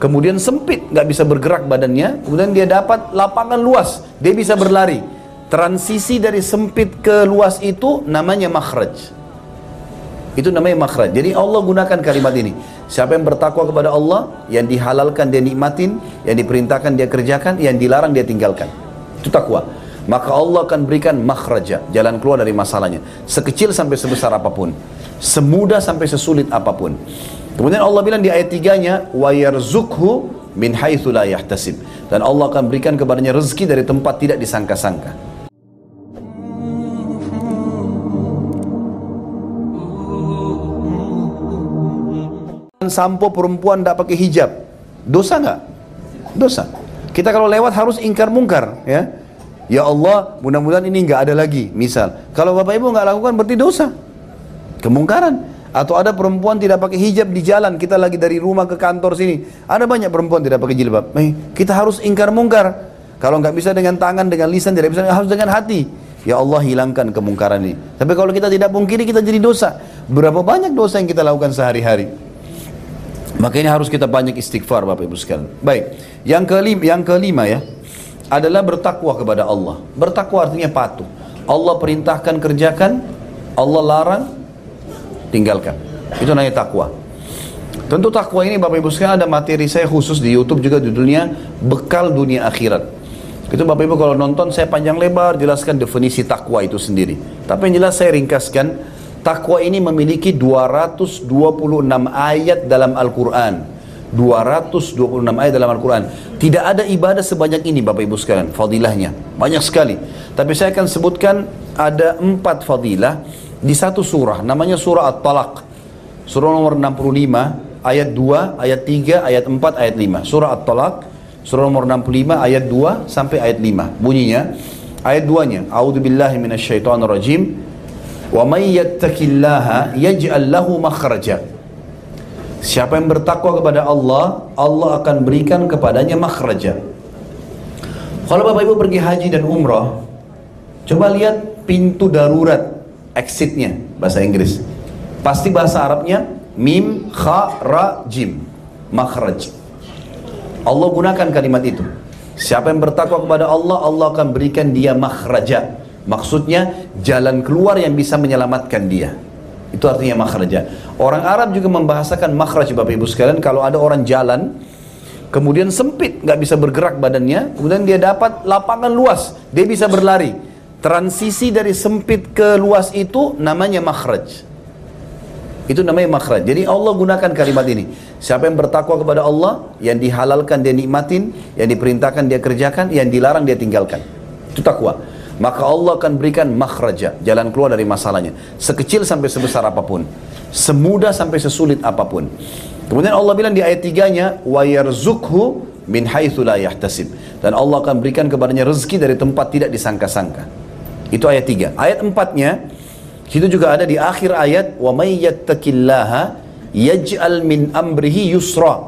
kemudian sempit, nggak bisa bergerak badannya, kemudian dia dapat lapangan luas, dia bisa berlari. Transisi dari sempit ke luas itu namanya makhraj. Itu namanya makhraj. Jadi Allah gunakan kalimat ini. Siapa yang bertakwa kepada Allah, yang dihalalkan dia nikmatin, yang diperintahkan dia kerjakan, yang dilarang dia tinggalkan. Itu takwa. Maka Allah akan berikan makhraja, jalan keluar dari masalahnya. Sekecil sampai sebesar apapun, semudah sampai sesulit apapun. Kemudian Allah bilang di ayat 3-nya, wa yarzukhu min haitsu la yahtasib. Dan Allah akan berikan kepadanya rezeki dari tempat tidak disangka-sangka. Sampo perempuan tidak pakai hijab, dosa nggak? Dosa. Kita kalau lewat harus ingkar mungkar, ya. Ya Allah, mudah-mudahan ini nggak ada lagi. Misal, kalau bapak ibu nggak lakukan berarti dosa, kemungkaran. Atau ada perempuan tidak pakai hijab di jalan, kita lagi dari rumah ke kantor sini, ada banyak perempuan tidak pakai jilbab. Kita harus ingkar mungkar. Kalau nggak bisa dengan tangan, dengan lisan, tidak bisa, harus dengan hati. Ya Allah, hilangkan kemungkaran ini. Tapi kalau kita tidak pungkiri, kita jadi dosa. Berapa banyak dosa yang kita lakukan sehari-hari. Makanya harus kita banyak istighfar, Bapak Ibu sekalian. Baik, yang kelima ya, adalah bertakwa kepada Allah. Bertakwa artinya patuh. Allah perintahkan kerjakan, Allah larang tinggalkan. Itu namanya takwa. Tentu takwa ini Bapak Ibu sekalian ada materi saya khusus di YouTube juga judulnya Bekal Dunia Akhirat. Itu Bapak Ibu kalau nonton saya panjang lebar jelaskan definisi takwa itu sendiri. Tapi yang jelas saya ringkaskan, takwa ini memiliki 226 ayat dalam Al-Quran. 226 ayat dalam Al-Quran. Tidak ada ibadah sebanyak ini Bapak Ibu sekalian, fadilahnya banyak sekali. Tapi saya akan sebutkan ada 4 fadilah di satu surah, namanya surah At-Talaq. Surah nomor 65, ayat 2, ayat 3, ayat 4, ayat 5. Surah At-Talaq, surah nomor 65, ayat 2 sampai ayat 5. Bunyinya, ayat 2-nya, A'udzubillahi minasyaitonirrajim. Wa may yattaqillaha yaj'al lahu makhraja. Siapa yang bertakwa kepada Allah, Allah akan berikan kepadanya makhraja. Kalau Bapak Ibu pergi haji dan umrah, coba lihat pintu darurat, exitnya, bahasa Inggris. Pasti bahasa Arabnya mim, kha, ra, jim, makhraj. Allah gunakan kalimat itu. Siapa yang bertakwa kepada Allah, Allah akan berikan dia makhraja. Maksudnya jalan keluar yang bisa menyelamatkan dia. Itu artinya makhraja. Orang Arab juga membahasakan makhraj Bapak Ibu sekalian. Kalau ada orang jalan, kemudian sempit, nggak bisa bergerak badannya, kemudian dia dapat lapangan luas, dia bisa berlari. Transisi dari sempit ke luas itu namanya makhraj. Itu namanya makhraj. Jadi Allah gunakan kalimat ini. Siapa yang bertakwa kepada Allah, yang dihalalkan dia nikmatin, yang diperintahkan dia kerjakan, yang dilarang dia tinggalkan. Itu takwa. Maka Allah akan berikan makhraja, jalan keluar dari masalahnya. Sekecil sampai sebesar apapun, semudah sampai sesulit apapun. Kemudian Allah bilang di ayat 3-nya, wa yarzukhu min haitsu la yahtasib. Dan Allah akan berikan kepadanya rezeki dari tempat tidak disangka-sangka. Itu ayat 3. Ayat 4-nya, situ juga ada di akhir ayat, wa may yattaqillaha yaj'al min amrihi yusra.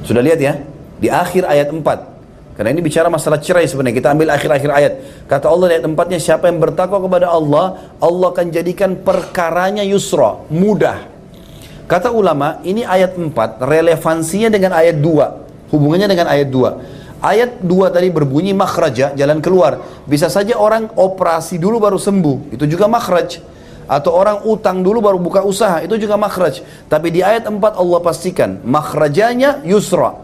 Sudah lihat ya? Di akhir ayat 4. Karena ini bicara masalah cerai sebenarnya. Kita ambil akhir-akhir ayat. Kata Allah di ayat 4-nya, siapa yang bertakwa kepada Allah, Allah akan jadikan perkaranya yusra, mudah. Kata ulama, ini ayat 4 relevansinya dengan ayat 2. Hubungannya dengan ayat 2. Ayat 2 tadi berbunyi makhraja, jalan keluar. Bisa saja orang operasi dulu baru sembuh, itu juga makhraj. Atau orang utang dulu baru buka usaha, itu juga makhraj. Tapi di ayat 4 Allah pastikan, makhrajanya yusra.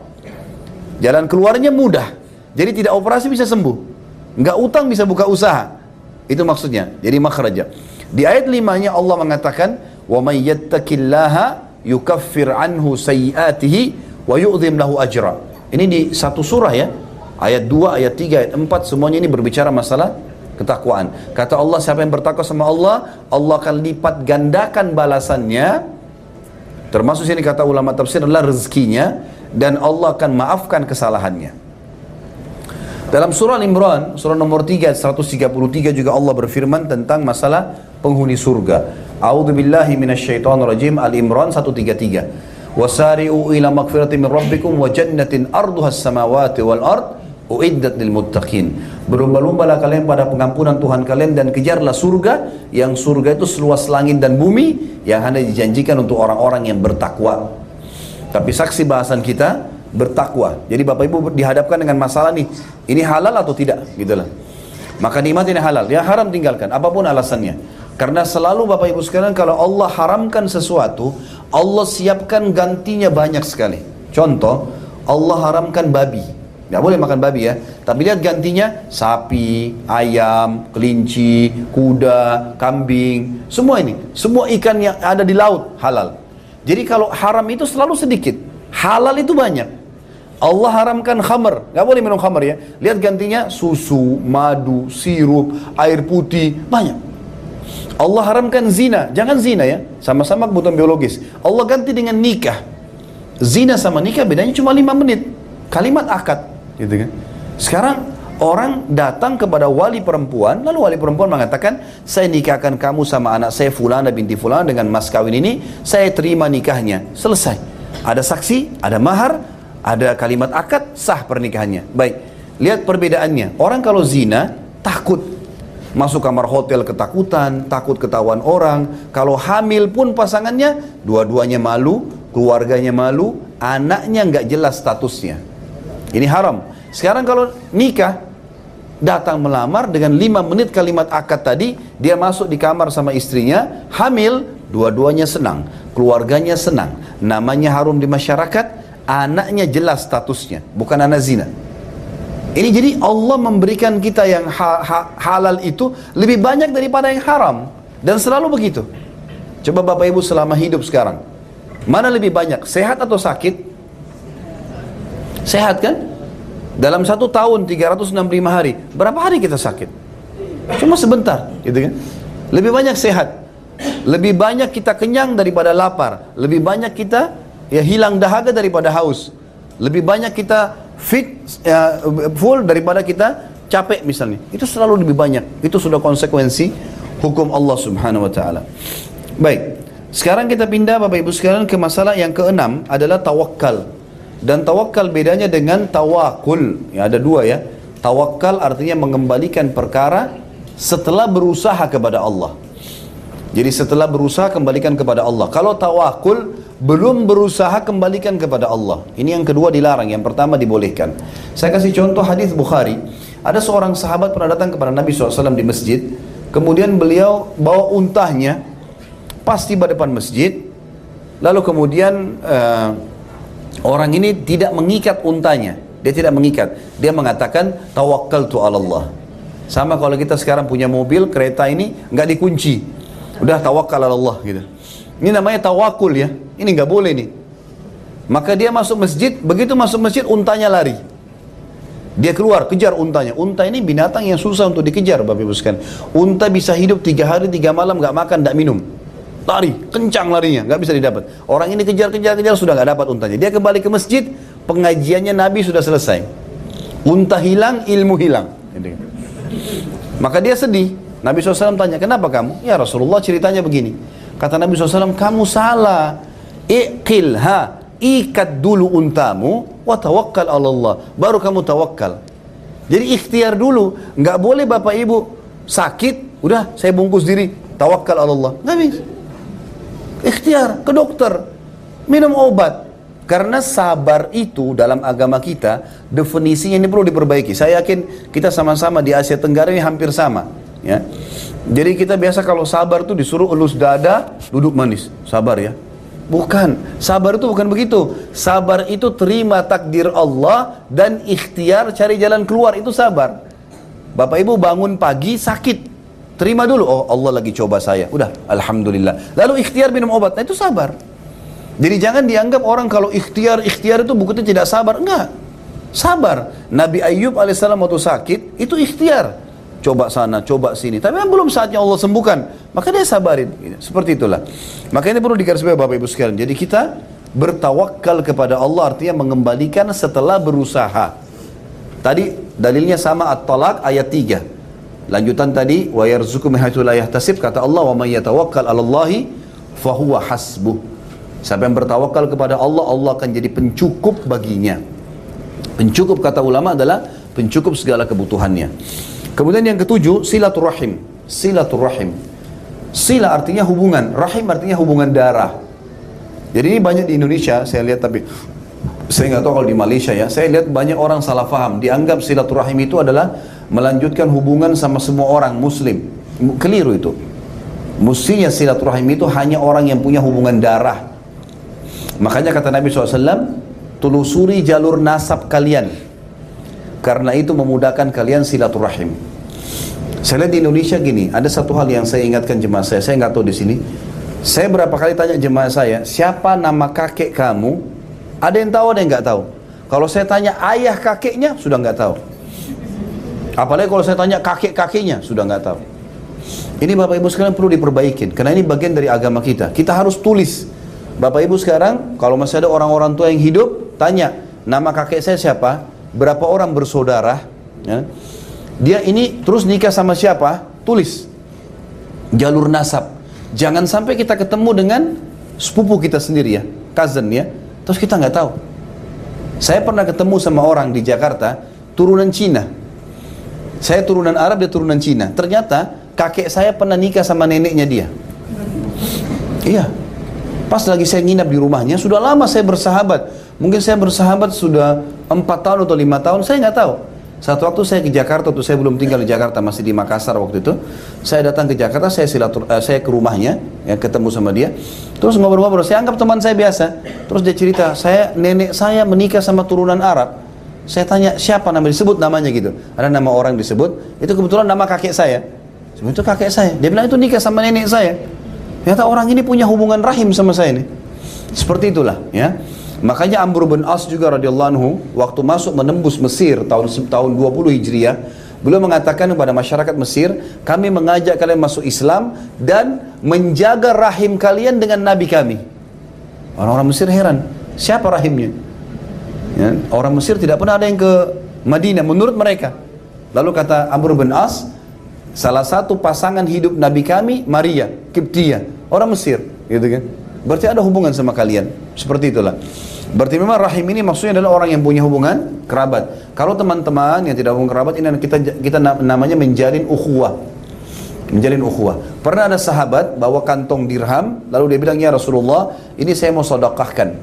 Jalan keluarnya mudah. Jadi tidak operasi bisa sembuh, nggak utang bisa buka usaha. Itu maksudnya. Jadi makhraja. Di ayat 5-nya Allah mengatakan, wa may yattaqillaha yukaffir anhu sayyi'atihi wa yu'dhim lahu ajra. Ini di satu surah ya. Ayat 2, ayat 3, ayat 4 semuanya ini berbicara masalah ketakwaan. Kata Allah, siapa yang bertakwa sama Allah, Allah akan lipat gandakan balasannya. Termasuk sini kata ulama tafsir adalah rezekinya, dan Allah akan maafkan kesalahannya. Dalam surah Al-Imran, surah nomor 3, 133 juga Allah berfirman tentang masalah penghuni surga. A'udzubillahi minasyaitonirrajim. Al-Imran 133. Wasari'u ila magfiratin min rabbikum wa jannatin arduhas samawati wal ard uiddat lil muttaqin. Berlomba-lombalah kalian pada pengampunan Tuhan kalian dan kejarlah surga, yang surga itu seluas langit dan bumi, yang hanya dijanjikan untuk orang-orang yang bertakwa. Tapi saksi bahasan kita bertakwa. Jadi Bapak Ibu dihadapkan dengan masalah nih, ini halal atau tidak, gitu lah. Maka nikmat ini halal, yang haram tinggalkan, apapun alasannya. Karena selalu Bapak Ibu sekalian, kalau Allah haramkan sesuatu, Allah siapkan gantinya banyak sekali. Contoh, Allah haramkan babi, nggak boleh makan babi ya. Tapi lihat gantinya, sapi, ayam, kelinci, kuda, kambing, semua ini, semua ikan yang ada di laut halal. Jadi kalau haram itu selalu sedikit, halal itu banyak. Allah haramkan khamr, nggak boleh minum khamr ya. Lihat gantinya susu, madu, sirup, air putih, banyak. Allah haramkan zina, jangan zina ya, sama-sama kebutuhan biologis. Allah ganti dengan nikah. Zina sama nikah bedanya cuma 5 menit. Kalimat akad, gitu kan. Sekarang orang datang kepada wali perempuan, lalu wali perempuan mengatakan, saya nikahkan kamu sama anak saya Fulana binti Fulana dengan mas kawin ini, saya terima nikahnya. Selesai. Ada saksi, ada mahar, ada kalimat akad, sah pernikahannya. Baik, lihat perbedaannya. Orang kalau zina, takut. Masuk kamar hotel ketakutan, takut ketahuan orang. Kalau hamil pun pasangannya, dua-duanya malu, keluarganya malu, anaknya nggak jelas statusnya. Ini haram. Sekarang kalau nikah, datang melamar dengan 5 menit kalimat akad tadi, dia masuk di kamar sama istrinya, hamil, dua-duanya senang, keluarganya senang, namanya harum di masyarakat, anaknya jelas statusnya, bukan anak zina. Ini jadi Allah memberikan kita yang halal itu lebih banyak daripada yang haram. Dan selalu begitu. Coba Bapak Ibu selama hidup sekarang, mana lebih banyak, sehat atau sakit? Sehat kan? Dalam 1 tahun 365 hari, berapa hari kita sakit? Cuma sebentar, gitu kan? Lebih banyak sehat. Lebih banyak kita kenyang daripada lapar. Lebih banyak kita ya hilang dahaga daripada haus. Lebih banyak kita fit, full daripada kita capek misalnya. Itu selalu lebih banyak. Itu sudah konsekuensi hukum Allah subhanahu wa ta'ala. Baik, sekarang kita pindah Bapak Ibu sekalian ke masalah yang keenam, adalah tawakal. Dan tawakal bedanya dengan tawakul. Ya, ada 2 ya. Tawakal artinya mengembalikan perkara setelah berusaha kepada Allah. Jadi setelah berusaha kembalikan kepada Allah. Kalau tawakul belum berusaha kembalikan kepada Allah. Ini yang kedua dilarang, yang pertama dibolehkan. Saya kasih contoh hadis Bukhari. Ada seorang sahabat pernah datang kepada Nabi SAW di masjid. Kemudian beliau bawa untahnya pas tiba depan masjid. Lalu kemudian orang ini tidak mengikat untanya. Dia tidak mengikat. Dia mengatakan tawakkaltu 'ala Allah. Sama kalau kita sekarang punya mobil, kereta ini nggak dikunci. Udah tawakal 'ala Allah gitu. Ini namanya tawakul ya. Ini nggak boleh nih. Maka dia masuk masjid, begitu masuk masjid untanya lari. Dia keluar, kejar untanya. Unta ini binatang yang susah untuk dikejar, Bapak Ibu sekalian. Unta bisa hidup 3 hari 3 malam nggak makan, nggak minum. Lari, kencang larinya, nggak bisa didapat. Orang ini kejar sudah nggak dapat untanya. Dia kembali ke masjid, pengajiannya Nabi sudah selesai. Unta hilang, ilmu hilang. Maka dia sedih. Nabi SAW tanya, kenapa kamu? Ya Rasulullah, ceritanya begini. Kata Nabi SAW, kamu salah. Iqilha, ikat dulu untamu, wa tawakkal Allah. Baru kamu tawakal. Jadi ikhtiar dulu. Nggak boleh Bapak Ibu sakit, udah saya bungkus diri, tawakal Allah. Nggak bisa. Ikhtiar, ke dokter, minum obat. Karena sabar itu dalam agama kita, definisinya ini perlu diperbaiki. Saya yakin kita sama-sama di Asia Tenggara ini hampir sama. Ya. Jadi kita biasa kalau sabar tuh disuruh elus dada, duduk manis. Sabar ya. Bukan. Sabar itu bukan begitu. Sabar itu terima takdir Allah dan ikhtiar cari jalan keluar, itu sabar. Bapak Ibu bangun pagi sakit, terima dulu. Oh Allah lagi coba saya. Udah, alhamdulillah. Lalu ikhtiar minum obat. Nah itu sabar. Jadi jangan dianggap orang kalau ikhtiar itu bukannya tidak sabar. Enggak. Sabar. Nabi Ayyub alaihissalam waktu sakit itu ikhtiar. Coba sana, coba sini. Tapi kan belum saatnya Allah sembuhkan. Maka dia sabarin. Seperti itulah. Maka ini perlu digarisbawahi Bapak Ibu sekalian. Jadi kita bertawakal kepada Allah artinya mengembalikan setelah berusaha. Tadi dalilnya sama At-Talaq ayat 3. Lanjutan tadi wa yarzuqu min haitsu la yahtasib, kata Allah wa may yatawakkal 'alallahi fahuwa hasbuh. Siapa yang bertawakal kepada Allah, Allah akan jadi pencukup baginya. Pencukup kata ulama adalah pencukup segala kebutuhannya. Kemudian yang ketujuh, silaturahim. Silaturahim. Sila artinya hubungan, rahim artinya hubungan darah. Jadi ini banyak di Indonesia, saya lihat, tapi saya nggak tahu kalau di Malaysia ya. Saya lihat banyak orang salah paham, dianggap silaturahim itu adalah melanjutkan hubungan sama semua orang Muslim. Keliru itu. Mestinya silaturahim itu hanya orang yang punya hubungan darah. Makanya kata Nabi SAW, telusuri jalur nasab kalian, karena itu memudahkan kalian silaturahim. Saya lihat di Indonesia gini, ada satu hal yang saya ingatkan jemaah saya nggak tahu di sini. Saya berapa kali tanya jemaah saya, siapa nama kakek kamu? Ada yang tahu, ada yang nggak tahu. Kalau saya tanya ayah kakeknya, sudah nggak tahu. Apalagi kalau saya tanya kakek-kakeknya, sudah nggak tahu. Ini Bapak Ibu sekalian perlu diperbaikin, karena ini bagian dari agama kita. Kita harus tulis. Bapak Ibu sekarang, kalau masih ada orang-orang tua yang hidup, tanya, nama kakek saya siapa? Berapa orang bersaudara? Ya. Dia ini terus nikah sama siapa? Tulis. Jalur nasab. Jangan sampai kita ketemu dengan sepupu kita sendiri ya, cousin ya, terus kita nggak tahu. Saya pernah ketemu sama orang di Jakarta, turunan Cina. Saya turunan Arab, dia turunan Cina. Ternyata kakek saya pernah nikah sama neneknya dia. Iya. Pas lagi saya nginap di rumahnya, sudah lama saya bersahabat. Mungkin saya bersahabat sudah 4 tahun atau 5 tahun, saya nggak tahu. Satu waktu saya ke Jakarta, tuh saya belum tinggal di Jakarta, masih di Makassar waktu itu. Saya datang ke Jakarta, saya ke rumahnya, ya, ketemu sama dia. Terus ngobrol-ngobrol, saya anggap teman saya biasa. Terus dia cerita, nenek saya menikah sama turunan Arab. Saya tanya, siapa nama disebut namanya gitu. Ada nama orang disebut, itu kebetulan nama kakek saya. Itu kakek saya. Dia bilang itu nikah sama nenek saya. Ternyata orang ini punya hubungan rahim sama saya nih. Seperti itulah, ya. Makanya Amr bin As juga radhiyallahu anhu waktu masuk menembus Mesir tahun 20 Hijriah, beliau mengatakan kepada masyarakat Mesir, kami mengajak kalian masuk Islam dan menjaga rahim kalian dengan Nabi kami. Orang-orang Mesir heran, siapa rahimnya? Ya, orang Mesir tidak pernah ada yang ke Madinah menurut mereka. Lalu kata Amr bin As, salah satu pasangan hidup Nabi kami Maria, Kiptiyah, orang Mesir, gitu kan? Berarti ada hubungan sama kalian, seperti itulah. Berarti memang rahim ini maksudnya adalah orang yang punya hubungan kerabat. Kalau teman-teman yang tidak hubungan kerabat, ini kita namanya menjalin ukhuwah. Menjalin ukhuwah. Pernah ada sahabat bawa kantong dirham, lalu dia bilang, ya Rasulullah, ini saya mau sedekahkan.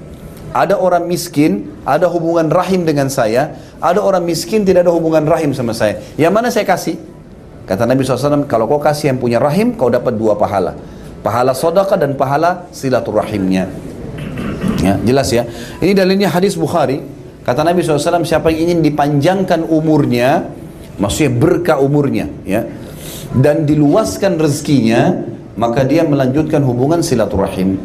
Ada orang miskin, ada hubungan rahim dengan saya. Ada orang miskin, tidak ada hubungan rahim sama saya. Yang mana saya kasih? Kata Nabi SAW, kalau kau kasih yang punya rahim, kau dapat 2 pahala. Pahala sedekah dan pahala silaturahimnya. Ya, jelas ya. Ini dalilnya hadis Bukhari. Kata Nabi SAW, siapa yang ingin dipanjangkan umurnya, maksudnya berkah umurnya, ya, dan diluaskan rezekinya, maka dia melanjutkan hubungan silaturahim.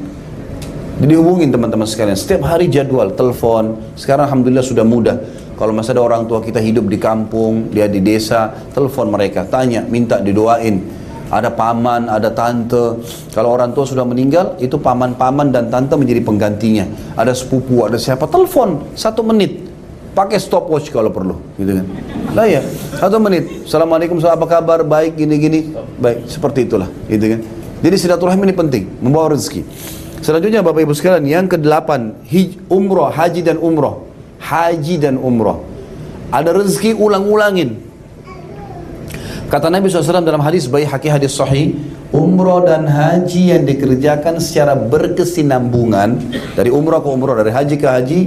Jadi hubungin teman-teman sekalian. Setiap hari jadwal, telepon. Sekarang alhamdulillah sudah mudah. Kalau masih ada orang tua kita hidup di kampung, dia di desa, telepon mereka, tanya, minta didoain. Ada paman, ada tante. Kalau orang tua sudah meninggal, itu paman-paman dan tante menjadi penggantinya. Ada sepupu, ada siapa, telepon 1 menit. Pakai stopwatch kalau perlu, gitu kan. Nah ya, 1 menit. Assalamualaikum, apa kabar? Baik, gini-gini. Baik, seperti itulah, gitu kan. Jadi silaturahim ini penting, membawa rezeki. Selanjutnya Bapak Ibu sekalian, yang ke-8, umroh, haji dan umroh. Haji dan umroh. Ada rezeki ulang-ulangin. Kata Nabi SAW dalam hadis Baihaqi, hadis sahih, umroh dan haji yang dikerjakan secara berkesinambungan, dari umroh ke umroh, dari haji ke haji,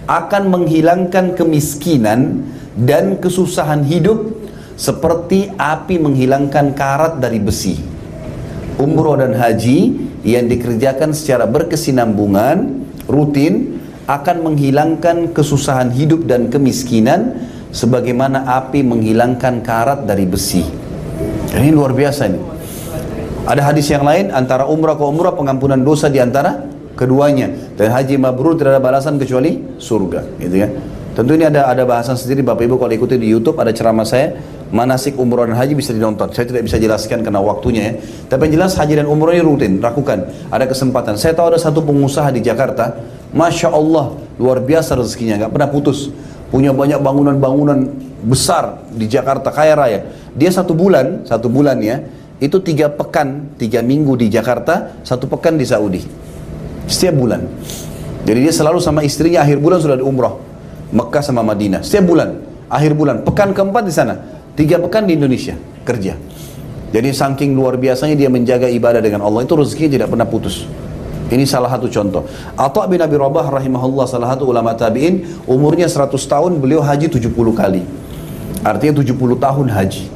akan menghilangkan kemiskinan dan kesusahan hidup seperti api menghilangkan karat dari besi. Umroh dan haji yang dikerjakan secara berkesinambungan, rutin, akan menghilangkan kesusahan hidup dan kemiskinan sebagaimana api menghilangkan karat dari besi. Ini luar biasa ini. Ada hadis yang lain, antara umrah ke umrah pengampunan dosa di antara keduanya, dan haji mabrur tidak ada balasan kecuali surga, gitu kan. Tentu ini ada bahasan sendiri Bapak Ibu, kalau ikuti di YouTube ada ceramah saya, manasik umrah dan haji bisa dinonton. Saya tidak bisa jelaskan karena waktunya ya. Tapi yang jelas haji dan umrah ini rutin, lakukan. Ada kesempatan. Saya tahu ada satu pengusaha di Jakarta, Masya Allah, luar biasa rezekinya, nggak pernah putus. Punya banyak bangunan-bangunan besar di Jakarta, kaya raya. Dia 1 bulan ya, itu 3 pekan, 3 minggu di Jakarta, 1 pekan di Saudi. Setiap bulan. Jadi dia selalu sama istrinya, akhir bulan sudah di umrah, Mekah sama Madinah. Setiap bulan, akhir bulan, pekan keempat di sana, 3 pekan di Indonesia kerja. Jadi saking luar biasanya dia menjaga ibadah dengan Allah, itu rezekinya tidak pernah putus. Ini salah satu contoh. Atha bin Abi Rabah rahimahullah, salah satu ulama tabi'in, umurnya 100 tahun, beliau haji 70 kali. Artinya 70 tahun haji.